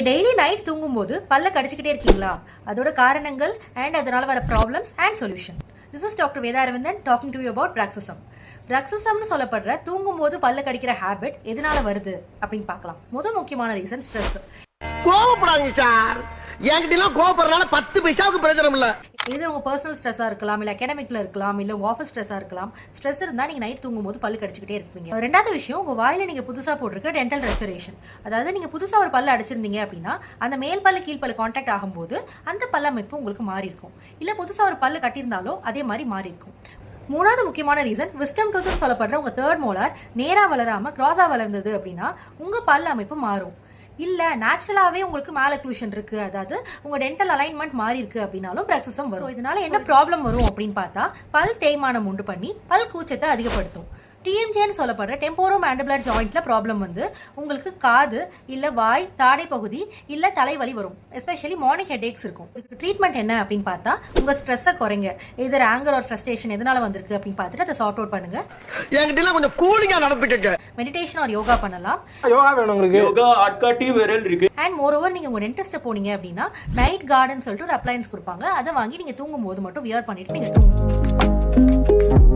Daily night தூங்கும்போது பல்ல கடிச்சிக்கிட்டே இருக்கீங்களா? அதோட காரணங்கள் அண்ட் அதனால வர problems and solution. This is Dr. Veda Aravindan talking to you about bruxism. bruxismனு சொல்லப்படுற தூங்கும்போது பல்ல கடிக்கிற ஹேபிட் எதனால வருது அப்படின்னு பார்க்கலாம். முக்கியமான ரீசன் ஸ்ட்ரெஸ். கோவப்படாதீங்க சார், என்கிட்ட கோவப்படுறதுனால 10 பைசாவுக்கு பிரயோஜனம் இல்ல. இது உங்க பர்சனல் ஸ்ட்ரெஸ்ஸா இருக்கலாம், இல்ல அகாடமிக்ல இருக்கலாம், இல்ல உங்க ஆஃபீஸ் ஸ்ட்ரெஸ்ஸா இருக்கலாம். ஸ்ட்ரெஸ் இருந்தா நீங்க நைட் தூங்கும்போது பல்லு கடிச்சிக்கிட்டே இருப்பீங்க. ரெண்டாவது விஷயம், உங்க வாயில நீங்க புதுசா போட்டிருக்க டென்டல் ரெஸ்டரேஷன். அதாவது நீங்க புதுசா ஒரு பல்ல அடிச்சிருந்தீங்க அப்படின்னா அந்த மேல் பல்லு கீழ் பல்லு கான்டாக்ட் ஆகும்போது அந்த பல்ல அமைப்பு உங்களுக்கு மாறி இருக்கும். இல்ல புதுசா ஒரு பல்லு கட்டியிருந்தாலோ அதே மாதிரி மாறி இருக்கும். மூணாவது முக்கியமான ரீசன், விஸ்டம் டூத்னு சொல்லப்படுற உங்க தேர்ட் மோலார் நேரா வளராம கிராஸா வளர்ந்தது அப்படின்னா உங்க பல் அமைப்பு மாறும். இல்ல நேச்சுரலாவே உங்களுக்கு மேலக்ளூஷன் இருக்கு, அதாவது உங்க டென்டல் அலைன்மெண்ட் மாறி இருக்கு அப்படின்னாலும் bruxism வரும். இதனால என்ன ப்ராப்ளம் வரும் அப்படின்னு பார்த்தா, பல் தேய்மானம் உண்டு பண்ணி பல் கூச்சத்தை அதிகப்படுத்தும். டிஎம்ஜேன்னு சொல்லப்படுற டெம்போரோ மேண்டிபுலர் ஜாயிண்ட்ல ப்ராப்ளம் வந்து உங்களுக்கு காது இல்ல வாய் தாடை பகுதி இல்ல தலைவலி வரும். எஸ்பெஷலி மார்னிங் ஹெட்ஏக்ஸ் இருக்கும். இதுக்கு ட்ரீட்மெண்ட் என்ன அப்படின்னு பார்த்தா, உங்க ஸ்ட்ரெஸ்ஸை குறைங்க. இதர் ஆங்கர் ஆர் ஃப்ரஸ்ட்ரேஷன் எதனால வந்திருக்கு அப்படின்னு பார்த்துட்டு அதை சார்ட் அவுட் பண்ணுங்க. என்கிட்ட கொஞ்சம் கூலிங்கா நடந்துக்கங்க. மெடிடேஷன் ஆர் யோகா பண்ணலாம். யோகா வேணும் உங்களுக்கு. யோகா ஆட்காட்டி விரல் இருக்கு. அண்ட் மோரோவர் நீங்க உங்க டென்டிஸ்ட் போனீங்க அப்படின்னா நைட் கார்டன் சொல்லிட்டு ஒரு அப்ளையன்ஸ் கொடுப்பாங்க. அதை வாங்கி நீங்க தூங்கும் போது மட்டும் வியர் பண்ணிட்டு நீங்க தூங்குங்க.